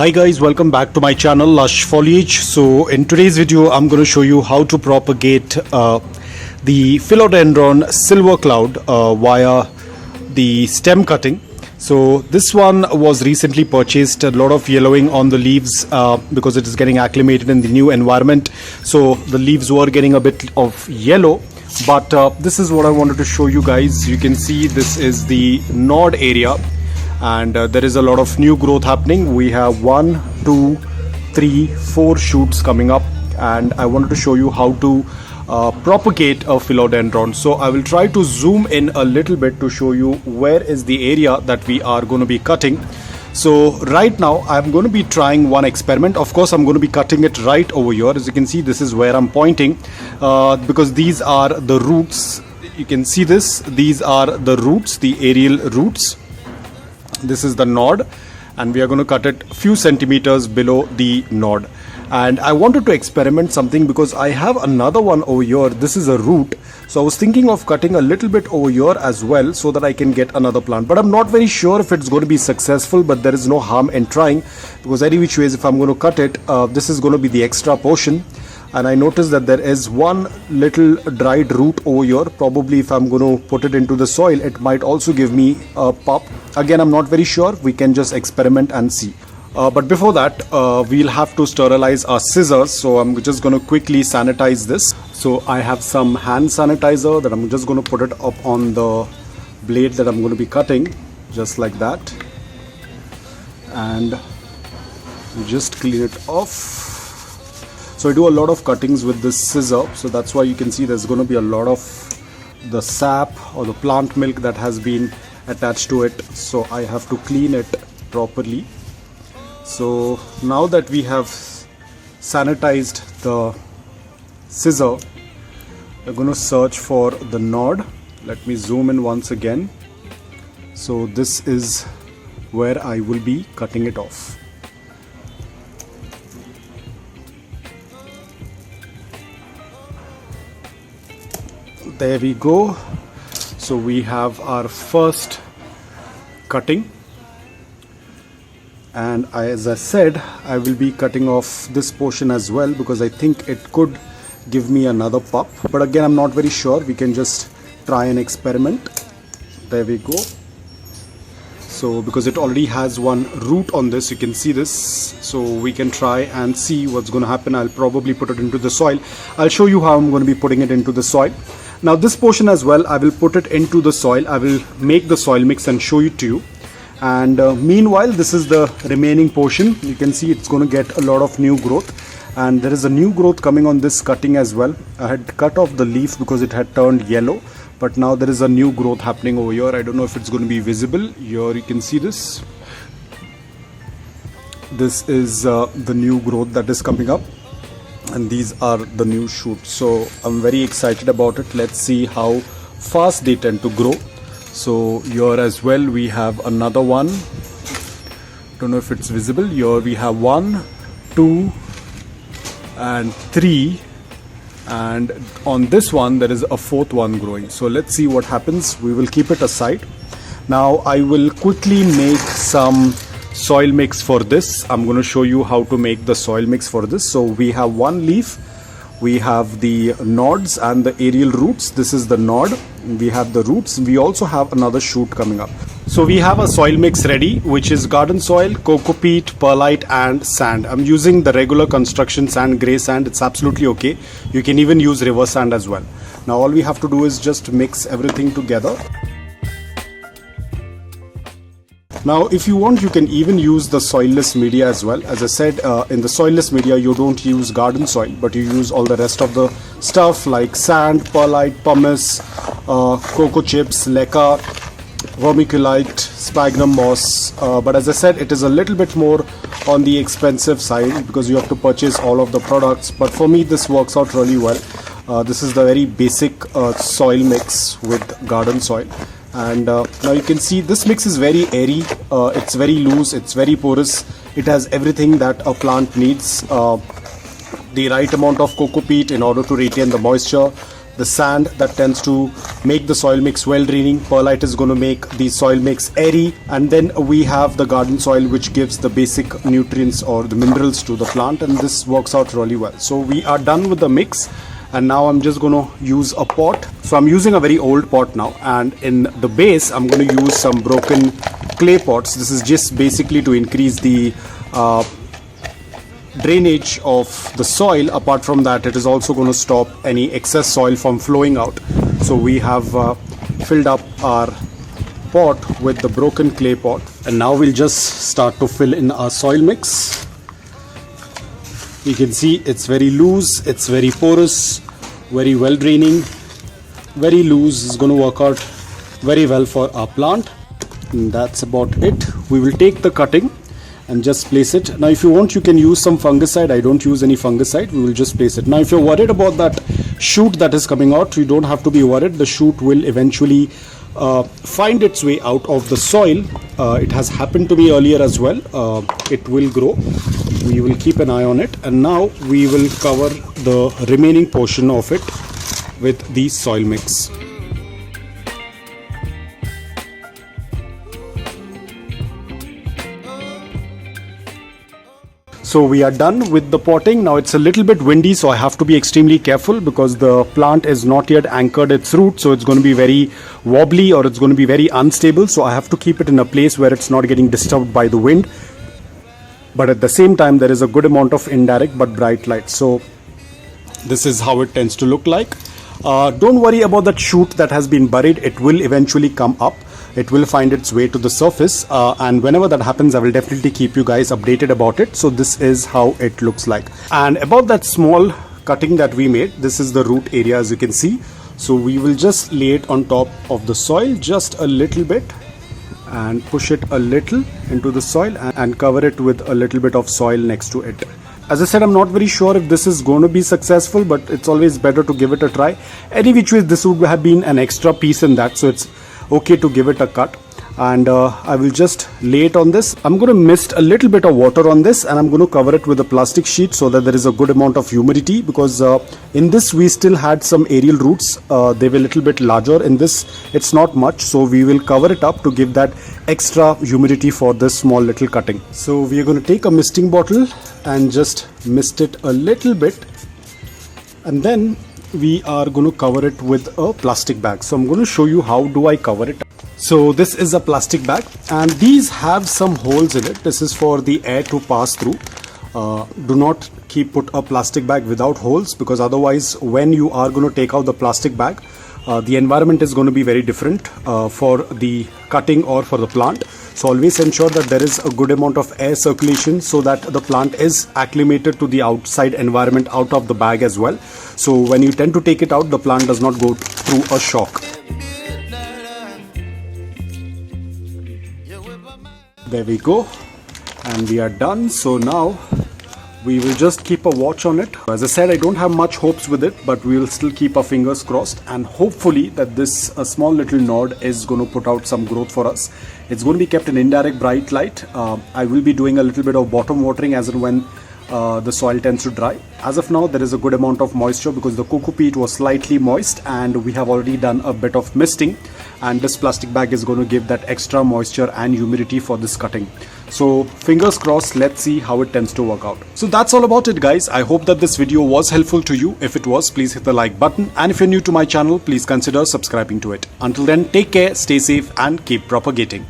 Hi guys, welcome back to my channel Lush Foliage. So in today's video I'm going to show you how to propagate the philodendron silver cloud via the stem cutting. So this one was recently purchased, a lot of yellowing on the leaves because it is getting acclimated in the new environment. So the leaves were getting a bit of yellow, but this is what I wanted to show you guys. You can see this is the nod area, and there is a lot of new growth happening. We have 1, 2, 3, 4 shoots coming up, and I wanted to show you how to propagate a philodendron. So I will try to zoom in a little bit to show you where is the area that we are going to be cutting. So right now I'm going to be trying one experiment. Of course I'm going to be cutting it right over here. As you can see, this is where I'm pointing because these are the roots. You can see this, these are the roots, the aerial roots. This is the nod, and we are going to cut it a few centimeters below the nod. And I wanted to experiment something because I have another one over here. This is a root, so I was thinking of cutting a little bit over here as well so that I can get another plant, but I'm not very sure if it's going to be successful. But there is no harm in trying, because any which ways if I'm going to cut it, this is going to be the extra portion. And I noticed that there is one little dried root over here. Probably if I'm going to put it into the soil, it might also give me a pop. Again, I'm not very sure. We can just experiment and see. But before that, we'll have to sterilize our scissors. So I'm just going to quickly sanitize this. So I have some hand sanitizer that I'm just going to put it up on the blade that I'm going to be cutting, just like that. And just clean it off. So I do a lot of cuttings with this scissor, so that's why you can see there's going to be a lot of the sap or the plant milk that has been attached to it. So I have to clean it properly. So now that we have sanitized the scissor, we're going to search for the nod. Let me zoom in once again. So this is where I will be cutting it off. There we go. So we have our first cutting, and as I said, I will be cutting off this portion as well because I think it could give me another pop, but again I'm not very sure. We can just try and experiment. There we go. So because it already has one root on this, you can see this, so we can try and see what's going to happen. I'll probably put it into the soil. I'll show you how I'm going to be putting it into the soil. Now this portion as well, I will put it into the soil. I will make the soil mix and show it to you. And meanwhile, this is the remaining portion. You can see it's going to get a lot of new growth, and there is a new growth coming on this cutting as well. I had cut off the leaf because it had turned yellow, but now there is a new growth happening over here. I don't know if it's going to be visible. Here you can see this. This is the new growth that is coming up, and these are the new shoots. So I'm very excited about it. Let's see how fast they tend to grow. So here as well we have another one. Don't know if it's visible. Here we have 1, 2 and 3, and on this one there is a 4th one growing. So let's see what happens. We will keep it aside. Now I will quickly make some soil mix for this. I'm going to show you how to make the soil mix for this. So we have one leaf, we have the nods and the aerial roots. This is the nod, we have the roots, we also have another shoot coming up. So we have a soil mix ready, which is garden soil, coco peat, perlite and sand. I'm using the regular construction sand, grey sand. It's absolutely okay. You can even use river sand as well. Now all we have to do is just mix everything together. Now if you want, you can even use the soilless media as well. As I said, in the soilless media you don't use garden soil, but you use all the rest of the stuff like sand, perlite, pumice, cocoa chips, leca, vermiculite, sphagnum moss. But as I said, it is a little bit more on the expensive side because you have to purchase all of the products. But for me this works out really well. This is the very basic soil mix with garden soil. And now you can see this mix is very airy, it's very loose, it's very porous. It has everything that a plant needs. The right amount of coco peat in order to retain the moisture, the sand that tends to make the soil mix well draining, perlite is going to make the soil mix airy, and then we have the garden soil which gives the basic nutrients or the minerals to the plant, and this works out really well. So we are done with the mix, and now I'm just going to use a pot. So I'm using a very old pot now, and in the base I'm going to use some broken clay pots. This is just basically to increase the drainage of the soil. Apart from that, it is also going to stop any excess soil from flowing out. So we have filled up our pot with the broken clay pot, and now we'll just start to fill in our soil mix. You can see it's very loose, it's very porous, very well draining, very loose. Is going to work out very well for our plant, and that's about it. We will take the cutting and just place it. Now if you want, you can use some fungicide. I don't use any fungicide. We will just place it. Now if you're worried about that shoot that is coming out, you don't have to be worried. The shoot will eventually find its way out of the soil. It has happened to me earlier as well. It will grow. We will keep an eye on it, and now we will cover the remaining portion of it with the soil mix. So we are done with the potting. Now it's a little bit windy, so I have to be extremely careful because the plant is not yet anchored its root, so it's going to be very wobbly, or it's going to be very unstable. So I have to keep it in a place where it's not getting disturbed by the wind, but at the same time there is a good amount of indirect but bright light. So this is how it tends to look like. Don't worry about that shoot that has been buried. It will eventually come up. It will find its way to the surface, and whenever that happens, I will definitely keep you guys updated about it. So this is how it looks like. And about that small cutting that we made, this is the root area, as you can see. So we will just lay it on top of the soil just a little bit, and push it a little into the soil and cover it with a little bit of soil next to it. As I said, I'm not very sure if this is going to be successful, but it's always better to give it a try. Any which way, this would have been an extra piece in that, so it's okay to give it a cut. And I will just lay it on this. I'm going to mist a little bit of water on this, and I'm going to cover it with a plastic sheet so that there is a good amount of humidity, because in this we still had some aerial roots. They were a little bit larger. In this it's not much, so we will cover it up to give that extra humidity for this small little cutting. So we are going to take a misting bottle and just mist it a little bit, and then we are going to cover it with a plastic bag. So I'm going to show you how do I cover it. So this is a plastic bag, and these have some holes in it. This is for the air to pass through. Do not put a plastic bag without holes, because otherwise when you are going to take out the plastic bag, the environment is going to be very different for the cutting or for the plant. So always ensure that there is a good amount of air circulation so that the plant is acclimated to the outside environment out of the bag as well. So when you tend to take it out, the plant does not go through a shock. There we go, and we are done. So now we will just keep a watch on it. As I said, I don't have much hopes with it, but we will still keep our fingers crossed, and hopefully that this small little nod is going to put out some growth for us. It's going to be kept in indirect bright light. I will be doing a little bit of bottom watering as and when the soil tends to dry. As of now, there is a good amount of moisture because the coco peat was slightly moist, and we have already done a bit of misting, and this plastic bag is going to give that extra moisture and humidity for this cutting. So fingers crossed, let's see how it tends to work out. So that's all about it, guys. I hope that this video was helpful to you. If it was, please hit the like button, and if you're new to my channel, please consider subscribing to it. Until then, take care, stay safe, and keep propagating.